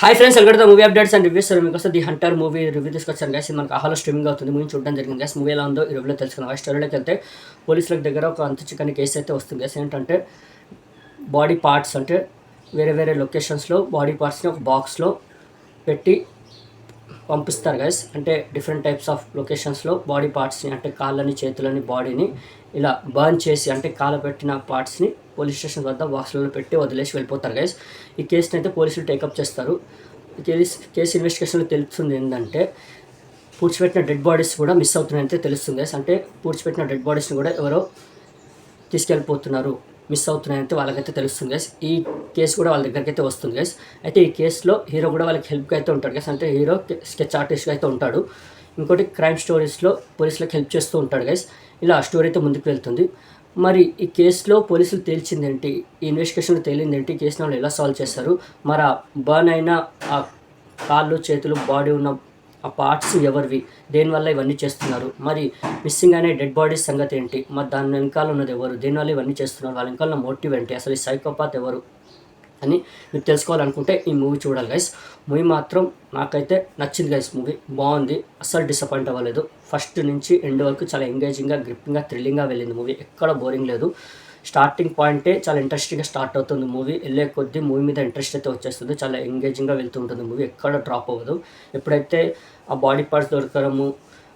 Hi friends, welcome to movie updates and reviews. మీకు వస్తే the Hunter movie review తీసుకొచ్చాను guys. ఇది మనకు ఆహాలో స్ట్రీమింగ్ అవుతుంది. మూవీ చూడడం జరిగింది గైస్. మూవీ ఎలా ఉందో ఈ రివ్యూలో తెలుసుకున్నాం. ఆ స్టోరీలోకి వెళ్తే పోలీసుల దగ్గర ఒక అంతు చిక్కని కేసు అయితే వస్తుంది గైస్. ఏంటంటే బాడీ పార్ట్స్, అంటే వేరే వేరే లొకేషన్స్లో బాడీ పార్ట్స్ని ఒక బాక్స్లో పెట్టి పంపిస్తారు గైస్. అంటే డిఫరెంట్ టైప్స్ ఆఫ్ లొకేషన్స్లో బాడీ పార్ట్స్ని, అంటే కాళ్ళని, చేతులని, బాడీని ఇలా బర్న్ చేసి, అంటే కాల పెట్టిన పార్ట్స్ని పోలీస్ స్టేషన్ వద్ద బాక్స్లలో పెట్టి వదిలేసి వెళ్ళిపోతారు గైస్. ఈ కేసుని అయితే పోలీసులు టేకప్ చేస్తారు. కేసు ఇన్వెస్టిగేషన్లో తెలుస్తుంది ఏంటంటే పూడ్చిపెట్టిన డెడ్ బాడీస్ కూడా మిస్ అవుతున్నాయంటే తెలుస్తుంది గైస్. అంటే పూడ్చిపెట్టిన డెడ్ బాడీస్ని కూడా ఎవరో తీసుకెళ్ళిపోతున్నారు, మిస్ అవుతున్నాయంటే వాళ్ళకైతే తెలుస్తుంది గైస్. ఈ కేసు కూడా వాళ్ళ దగ్గరికి అయితే వస్తుంది గైస్. అయితే ఈ కేసులో హీరో కూడా వాళ్ళకి హెల్ప్గా అయితే ఉంటాడు గైస్. అంటే హీరో స్కెచ్ ఆర్టిస్ట్గా అయితే ఉంటాడు. ఇంకోటి క్రైమ్ స్టోరీస్లో పోలీసులకు హెల్ప్ చేస్తూ ఉంటాడు గైస్. ఇలా ఆ స్టోరీ అయితే ముందుకు వెళ్తుంది. మరి ఈ కేసులో పోలీసులు తేల్చిందేంటి, ఈ ఇన్వెస్టిగేషన్లో తేలిందేంటి, ఈ కేసుని వాళ్ళు ఎలా సాల్వ్ చేస్తారు, మరి ఆ బర్న్ అయిన ఆ కాళ్ళు, చేతులు, బాడీ ఉన్న ఆ పార్ట్స్ ఎవరివి, దేనివల్ల ఇవన్నీ చేస్తున్నారు, మరి మిస్సింగ్ అనే డెడ్ బాడీస్ సంగతి ఏంటి, మరి దాని వెనకాల ఉన్నది ఎవరు, దేనివల్ల ఇవన్నీ చేస్తున్నారు, వాళ్ళ వెనకాల మోటివ్ ఏంటి, అసలు ఈ సైకోపాత్ ఎవరు అని మీరు తెలుసుకోవాలనుకుంటే ఈ మూవీ చూడాలి గైస్. మూవీ మాత్రం నాకైతే నచ్చింది గైస్. మూవీ బాగుంది, అస్సలు డిసప్పాయింట్ అవ్వలేదు. ఫస్ట్ నుంచి ఎండ్ వరకు చాలా ఎంగేజింగ్గా, గ్రిప్పింగ్గా, థ్రిల్లింగ్గా వెళ్ళింది మూవీ. ఎక్కడ బోరింగ్ లేదు. స్టార్టింగ్ పాయింటే చాలా ఇంట్రెస్టింగ్గా స్టార్ట్ అవుతుంది మూవీ. వెళ్ళే కొద్దీ మూవీ మీద ఇంట్రెస్ట్ అయితే వచ్చేస్తుంది. చాలా ఎంగేజింగ్గా వెళ్తూ ఉంటుంది మూవీ, ఎక్కడ డ్రాప్ అవ్వదు. ఎప్పుడైతే ఆ బాడీ పార్ట్స్ దొరకడము,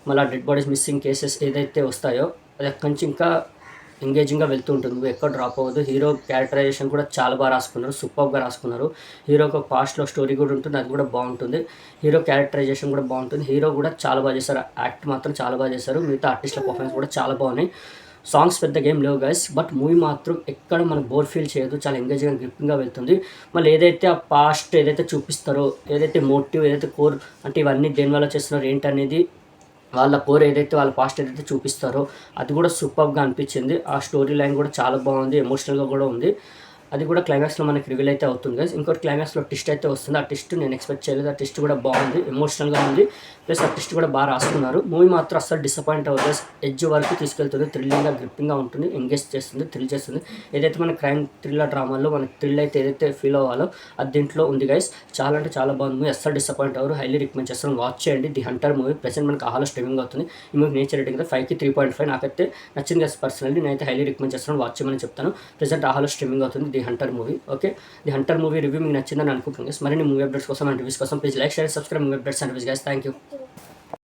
మళ్ళీ డెడ్ బాడీస్ మిస్సింగ్ కేసెస్ ఏదైతే వస్తాయో అది అక్కడి నుంచి ఇంకా ఎంగేజింగ్గా వెళ్తూ ఉంటుంది. నువ్వు ఎక్కడ డ్రాప్ అవ్వదు. హీరో క్యారెక్టరైజేషన్ కూడా చాలా బాగా రాసుకున్నారు, సూపర్గా రాసుకున్నారు. హీరోకి ఒక పాస్ట్లో స్టోరీ కూడా ఉంటుంది, అది కూడా బాగుంటుంది. హీరో క్యారెక్టరైజేషన్ కూడా బాగుంటుంది. హీరో కూడా చాలా బాగా చేశారు, యాక్ట్ మాత్రం చాలా బాగా చేశారు. మిగతా ఆర్టిస్టుల పర్ఫార్మెన్స్ కూడా చాలా బాగున్నాయి. సాంగ్స్ పెద్ద గేమ్ లేవు గైస్, బట్ మూవీ మాత్రం ఎక్కడ మనకు బోర్ ఫీల్ చేయదు. చాలా ఎంగేజింగ్గా, గ్రిప్పింగ్గా వెళ్తుంది. మళ్ళీ ఏదైతే ఆ పాస్ట్ ఏదైతే చూపిస్తారో, ఏదైతే మోటివ్, ఏదైతే కోర్, అంటే ఇవన్నీ దేనివల్ల చేస్తున్నారు ఏంటి అనేది, వాళ్ళ కోర్ ఏదైతే, వాళ్ళ పాస్ట్ ఏదైతే చూపిస్తారో అది కూడా సూపర్గా అనిపించింది. ఆ స్టోరీ లైన్ కూడా చాలా బాగుంది, ఎమోషనల్గా కూడా ఉంది. అది కూడా క్లైమాక్స్లో మనకి రివీల్ అయితే అవుతుంది గైస్. ఇంకోటి క్లైమాక్స్లో ట్విస్ట్ అయితే వస్తుంది. ఆ ట్విస్ట్ నేను ఎక్స్పెక్ట్ చేయలేదు. ఆ ట్విస్ట్ కూడా బాగుంది, ఎమోషనల్గా ఉంది. ప్లస్ ఆ ట్విస్ట్ కూడా బాగా రాసుకున్నారు. మూవీ మాత్రం అస్సలు డిసప్పాయింట్ అవ్వదు. ఎడ్జ్ వరకు తీసుకెళ్తుంది, థ్రిల్లింగ్గా, గ్రిప్పింగ్గా ఉంటుంది, ఎంగేజ్ చేస్తుంది, థ్రిల్ చేస్తుంది. ఏదైతే మన క్రైమ్ థ్రిల్లర్ డ్రామాల్లో మనకి థ్రిల్ అయితే ఏదైతే ఫీల్ అవ్వాలో అది దీంట్లో ఉంది గైస్. చాలా అంటే చాలా బాగుంది మూవీ, అస్సలు డిసప్పాయింట్ అవ్వరు. హైలీ రికమెండ్ చేస్తాను, వాచ్ చేయండి. ది హంటర్ మూవీ ప్రెసెంట్ మనకి ఆహాలో స్ట్రీమింగ్ అవుతుంది. ఈ మూవీ నేచర్ రేటింగ్ అయితే 5కి 3.5. నాకైతే నచ్చింది గైస్. పర్సనల్లీ నేనైతే హైలీ రికమెండ్ చేస్తాను, వాచ్ చేయమని చెప్తాను. ప్రెసెంట్ ఆహాలో స్ట్రీమింగ్ అవుతుంది the Hunter movie. Okay, the Hunter movie review మీకు నచ్చిందని అనుకుంటున్నాను గైస్. మరిన్ని మూవీ అప్డేట్స్ కోసం అండ్ రివ్యూస్ కోసం please like, share, subscribe movie updates and reviews guys. Thank you.